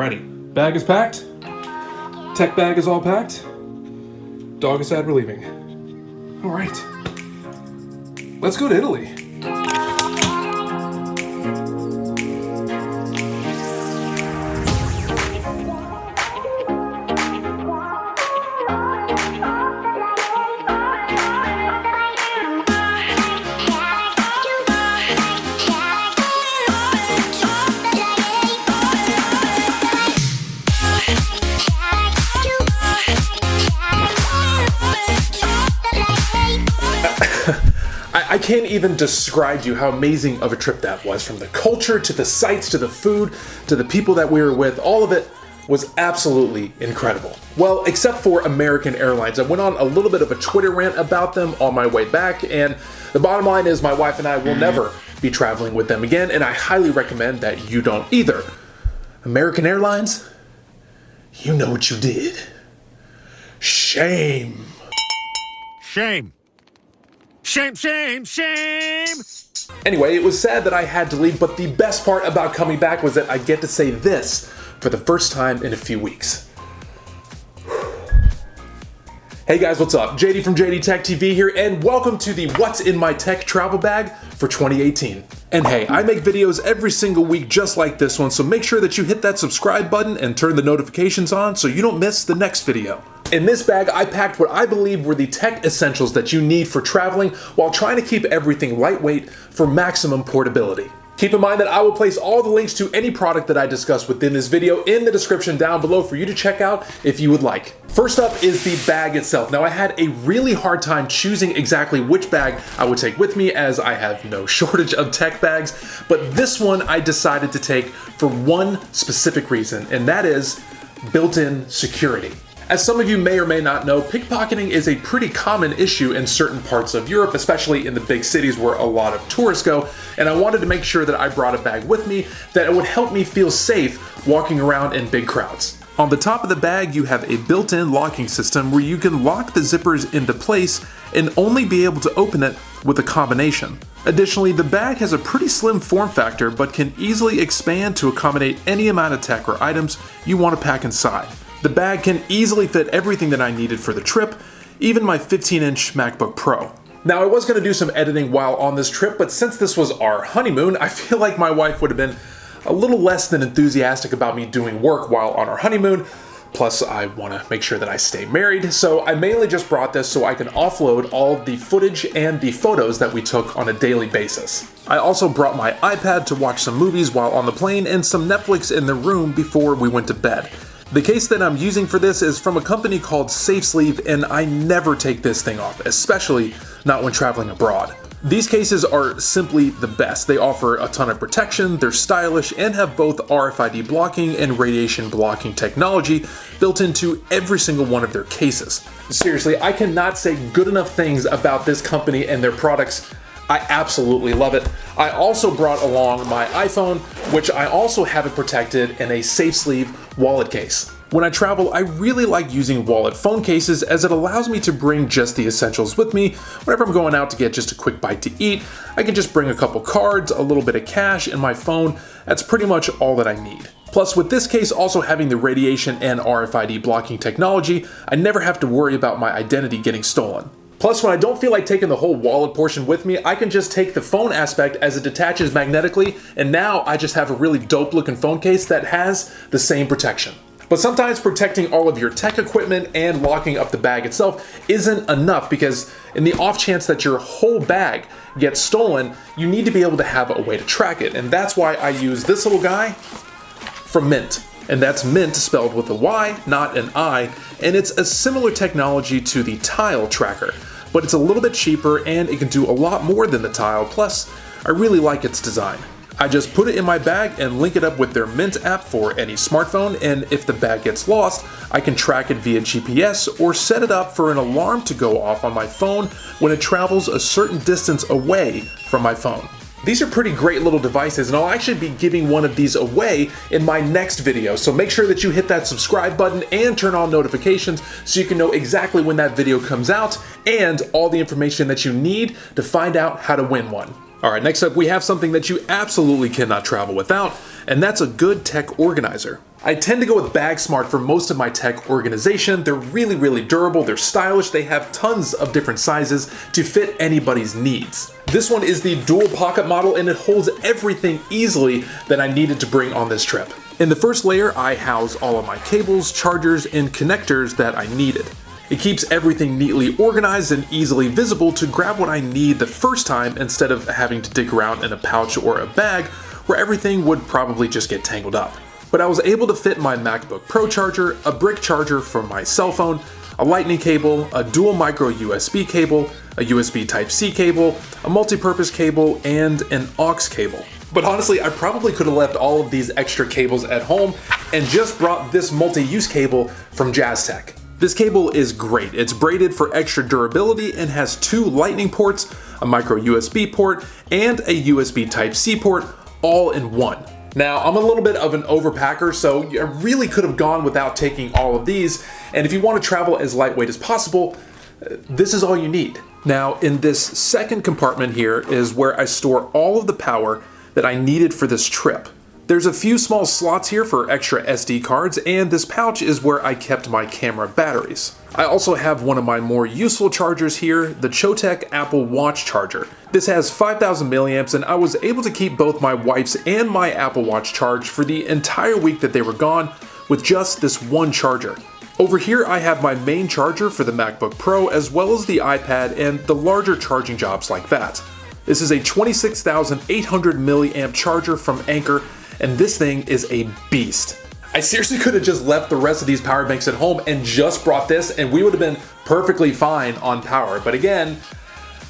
Alrighty, bag is packed. Tech bag is all packed. Dog is sad we're leaving. Alright, let's go to Italy. I can't even describe to you how amazing of a trip that was. From the culture, to the sights, to the food, to the people that we were with, all of it was absolutely incredible. Well, except for American Airlines. I went on a little bit of a Twitter rant about them on my way back, and the bottom line is my wife and I will never be traveling with them again, and I highly recommend that you don't either. American Airlines, you know what you did. Shame. Shame. Shame, shame, shame! Anyway, it was sad that I had to leave, but the best part about coming back was that I get to say this for the first time in a few weeks. Hey guys, what's up? JD from JD Tech TV here, and welcome to the What's in My Tech travel bag for 2018. And hey, I make videos every single week just like this one, so make sure that you hit that subscribe button and turn the notifications on so you don't miss the next video. In this bag, I packed what I believe were the tech essentials that you need for traveling while trying to keep everything lightweight for maximum portability. Keep in mind that I will place all the links to any product that I discuss within this video in the description down below for you to check out if you would like. First up is the bag itself. Now, I had a really hard time choosing exactly which bag I would take with me, as I have no shortage of tech bags, but this one I decided to take for one specific reason, and that is built-in security. As some of you may or may not know, pickpocketing is a pretty common issue in certain parts of Europe, especially in the big cities where a lot of tourists go, and I wanted to make sure that I brought a bag with me that would help me feel safe walking around in big crowds. On the top of the bag, you have a built-in locking system where you can lock the zippers into place and only be able to open it with a combination. Additionally, the bag has a pretty slim form factor but can easily expand to accommodate any amount of tech or items you want to pack inside. The bag can easily fit everything that I needed for the trip, even my 15-inch MacBook Pro. Now, I was going to do some editing while on this trip, but since this was our honeymoon, I feel like my wife would have been a little less than enthusiastic about me doing work while on our honeymoon. Plus, I want to make sure that I stay married, so I mainly just brought this so I can offload all of the footage and the photos that we took on a daily basis. I also brought my iPad to watch some movies while on the plane and some Netflix in the room before we went to bed. The case that I'm using for this is from a company called SafeSleeve, and I never take this thing off, especially not when traveling abroad. These cases are simply the best. They offer a ton of protection, they're stylish, and have both RFID blocking and radiation blocking technology built into every single one of their cases. Seriously, I cannot say good enough things about this company and their products. I absolutely love it. I also brought along my iPhone, which I also have it protected in a SafeSleeve wallet case. When I travel, I really like using wallet phone cases as it allows me to bring just the essentials with me. Whenever I'm going out to get just a quick bite to eat, I can just bring a couple cards, a little bit of cash, and my phone. That's pretty much all that I need. Plus, with this case also having the radiation and RFID blocking technology, I never have to worry about my identity getting stolen. Plus, when I don't feel like taking the whole wallet portion with me, I can just take the phone aspect as it detaches magnetically, and now I just have a really dope looking phone case that has the same protection. But sometimes protecting all of your tech equipment and locking up the bag itself isn't enough, because in the off chance that your whole bag gets stolen, you need to be able to have a way to track it. And that's why I use this little guy from Mint. And that's Mint spelled with a Y, not an I, and it's a similar technology to the Tile tracker, but it's a little bit cheaper and it can do a lot more than the Tile, plus I really like its design. I just put it in my bag and link it up with their Mint app for any smartphone, and if the bag gets lost, I can track it via GPS or set it up for an alarm to go off on my phone when it travels a certain distance away from my phone. These are pretty great little devices, and I'll actually be giving one of these away in my next video, so make sure that you hit that subscribe button and turn on notifications so you can know exactly when that video comes out and all the information that you need to find out how to win one. Alright, next up we have something that you absolutely cannot travel without, and that's a good tech organizer. I tend to go with Bag Smart for most of my tech organization. They're really durable, they're stylish, they have tons of different sizes to fit anybody's needs. This one is the dual pocket model and it holds everything easily that I needed to bring on this trip. In the first layer, I house all of my cables, chargers, and connectors that I needed. It keeps everything neatly organized and easily visible to grab what I need the first time instead of having to dig around in a pouch or a bag where everything would probably just get tangled up. But I was able to fit my MacBook Pro charger, a brick charger for my cell phone, a lightning cable, a dual micro USB cable, a USB Type-C cable, a multi-purpose cable, and an aux cable. But honestly, I probably could have left all of these extra cables at home and just brought this multi-use cable from JazzTech. This cable is great. It's braided for extra durability and has 2 lightning ports, a micro USB port, and a USB Type-C port, all in one. Now, I'm a little bit of an overpacker, so I really could have gone without taking all of these, and if you want to travel as lightweight as possible, this is all you need. Now, in this second compartment here is where I store all of the power that I needed for this trip. There's a few small slots here for extra SD cards, and this pouch is where I kept my camera batteries. I also have one of my more useful chargers here, the Chotec Apple Watch charger. This has 5,000 milliamps, and I was able to keep both my wife's and my Apple Watch charged for the entire week that they were gone with just this one charger. Over here I have my main charger for the MacBook Pro as well as the iPad and the larger charging jobs like that. This is a 26,800 milliamp charger from Anker, and this thing is a beast. I seriously could have just left the rest of these power banks at home and just brought this and we would have been perfectly fine on power. But again,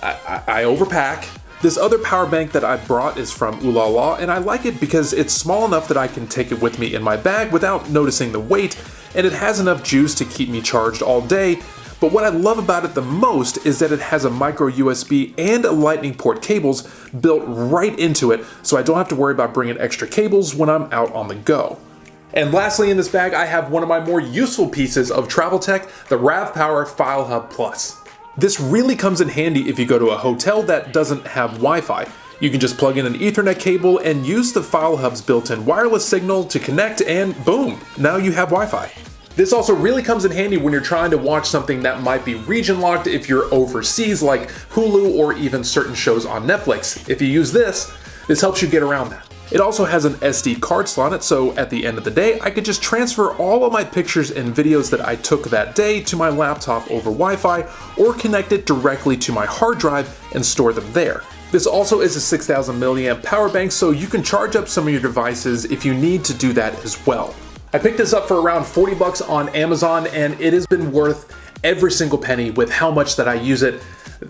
I overpack. This other power bank that I brought is from Oolala, and I like it because it's small enough that I can take it with me in my bag without noticing the weight, and it has enough juice to keep me charged all day. But what I love about it the most is that it has a micro USB and a lightning port cables built right into it, so I don't have to worry about bringing extra cables when I'm out on the go. And lastly in this bag, I have one of my more useful pieces of travel tech, the RavPower File Hub Plus. This really comes in handy if you go to a hotel that doesn't have Wi-Fi. You can just plug in an Ethernet cable and use the File Hub's built-in wireless signal to connect, and boom, now you have Wi-Fi. This also really comes in handy when you're trying to watch something that might be region locked if you're overseas, like Hulu or even certain shows on Netflix. If you use this helps you get around that. It also has an SD card slot in it, so at the end of the day, I could just transfer all of my pictures and videos that I took that day to my laptop over Wi-Fi, or connect it directly to my hard drive and store them there. This also is a 6,000 milliamp power bank, so you can charge up some of your devices if you need to do that as well. I picked this up for around 40 bucks on Amazon, and it has been worth every single penny with how much that I use it.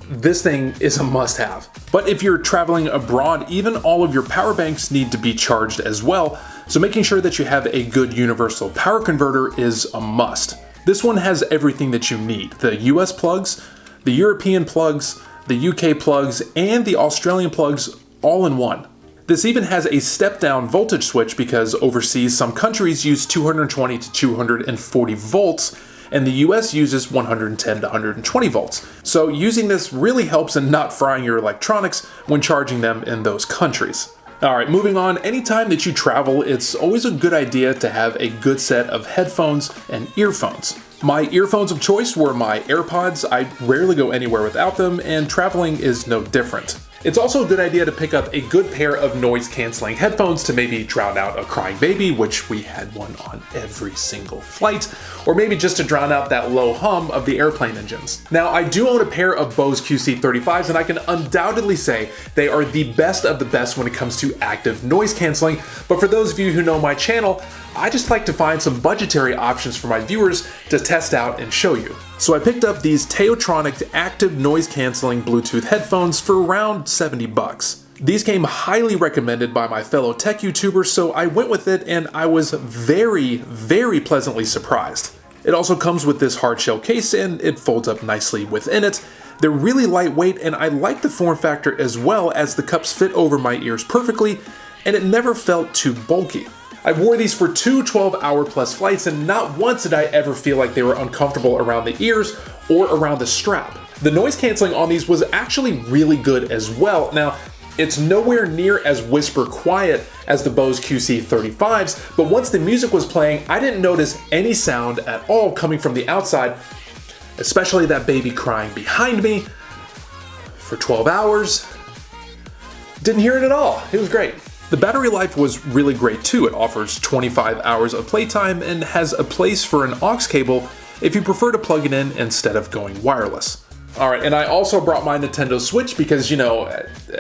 This thing is a must-have. But if you're traveling abroad, even all of your power banks need to be charged as well, so making sure that you have a good universal power converter is a must. This one has everything that you need: the US plugs, the European plugs, the UK plugs, and the Australian plugs all in one. This even has a step-down voltage switch because overseas some countries use 220 to 240 volts, and the US uses 110 to 120 volts. So using this really helps in not frying your electronics when charging them in those countries. Alright, moving on, anytime that you travel, it's always a good idea to have a good set of headphones and earphones. My earphones of choice were my AirPods. I rarely go anywhere without them, and traveling is no different. It's also a good idea to pick up a good pair of noise-canceling headphones to maybe drown out a crying baby, which we had one on every single flight, or maybe just to drown out that low hum of the airplane engines. Now, I do own a pair of Bose QC35s, and I can undoubtedly say they are the best of the best when it comes to active noise canceling, but for those of you who know my channel, I just like to find some budgetary options for my viewers to test out and show you. So I picked up these Teotronic active noise canceling Bluetooth headphones for around 70 bucks. These came highly recommended by my fellow tech YouTubers, so I went with it and I was very pleasantly surprised. It also comes with this hard shell case and it folds up nicely within it. They're really lightweight, and I like the form factor as well, as the cups fit over my ears perfectly and it never felt too bulky. I wore these for 2 12-hour plus flights, and not once did I ever feel like they were uncomfortable around the ears or around the strap. The noise canceling on these was actually really good as well. Now, It's nowhere near as whisper quiet as the Bose QC35s, but once the music was playing, I didn't notice any sound at all coming from the outside, especially that baby crying behind me for 12 hours. Didn't hear it at all. It was great. The battery life was really great too. It offers 25 hours of playtime and has a place for an aux cable if you prefer to plug it in instead of going wireless. Alright, and I also brought my Nintendo Switch because, you know,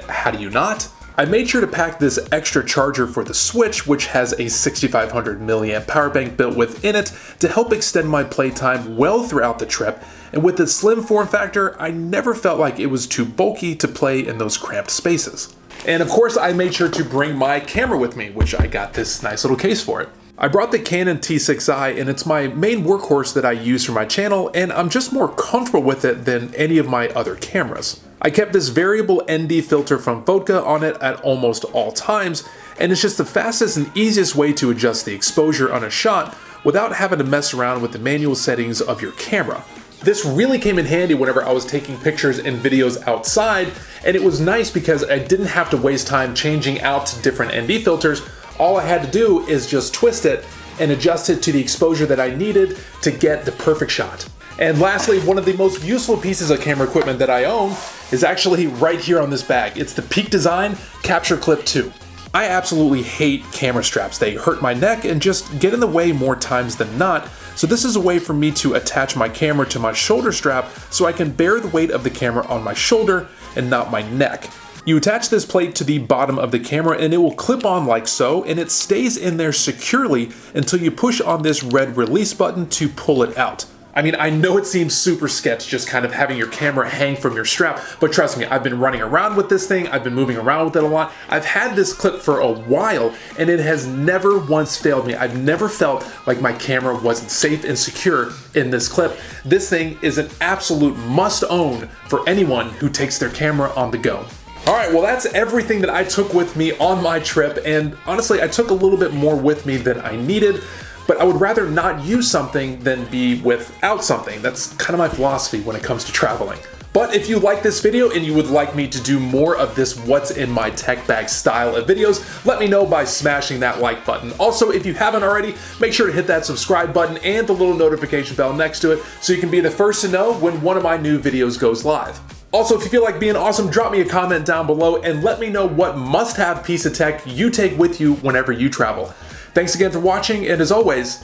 how do you not? I made sure to pack this extra charger for the Switch, which has a 6500 milliamp power bank built within it to help extend my playtime well throughout the trip, and with its slim form factor, I never felt like it was too bulky to play in those cramped spaces. And of course, I made sure to bring my camera with me, which I got this nice little case for it. I brought the Canon T6i, and it's my main workhorse that I use for my channel, and I'm just more comfortable with it than any of my other cameras. I kept this variable ND filter from Vodka on it at almost all times, and it's just the fastest and easiest way to adjust the exposure on a shot without having to mess around with the manual settings of your camera. This really came in handy whenever I was taking pictures and videos outside, and it was nice because I didn't have to waste time changing out to different ND filters. All I had to do is just twist it and adjust it to the exposure that I needed to get the perfect shot. And lastly, one of the most useful pieces of camera equipment that I own is actually right here on this bag. It's the Peak Design Capture Clip 2. I absolutely hate camera straps. They hurt my neck and just get in the way more times than not. So this is a way for me to attach my camera to my shoulder strap so I can bear the weight of the camera on my shoulder and not my neck. You attach this plate to the bottom of the camera and it will clip on like so, and it stays in there securely until you push on this red release button to pull it out. I mean, I know it seems super sketch just kind of having your camera hang from your strap, but trust me, I've been running around with this thing, I've been moving around with it a lot. I've had this clip for a while and it has never once failed me. I've never felt like my camera wasn't safe and secure in this clip. This thing is an absolute must own for anyone who takes their camera on the go. Alright, well that's everything that I took with me on my trip, and honestly I took a little bit more with me than I needed, but I would rather not use something than be without something. That's kind of my philosophy when it comes to traveling. But if you like this video and you would like me to do more of this what's in my tech bag style of videos, let me know by smashing that like button. Also, if you haven't already, make sure to hit that subscribe button and the little notification bell next to it so you can be the first to know when one of my new videos goes live. Also, if you feel like being awesome, drop me a comment down below and let me know what must-have piece of tech you take with you whenever you travel. Thanks again for watching, and as always,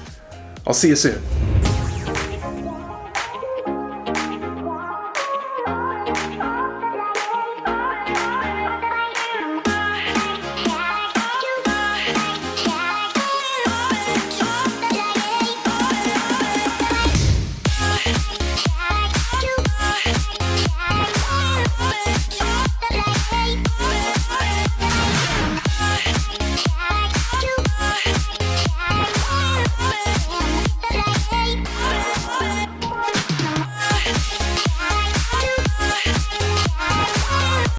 I'll see you soon.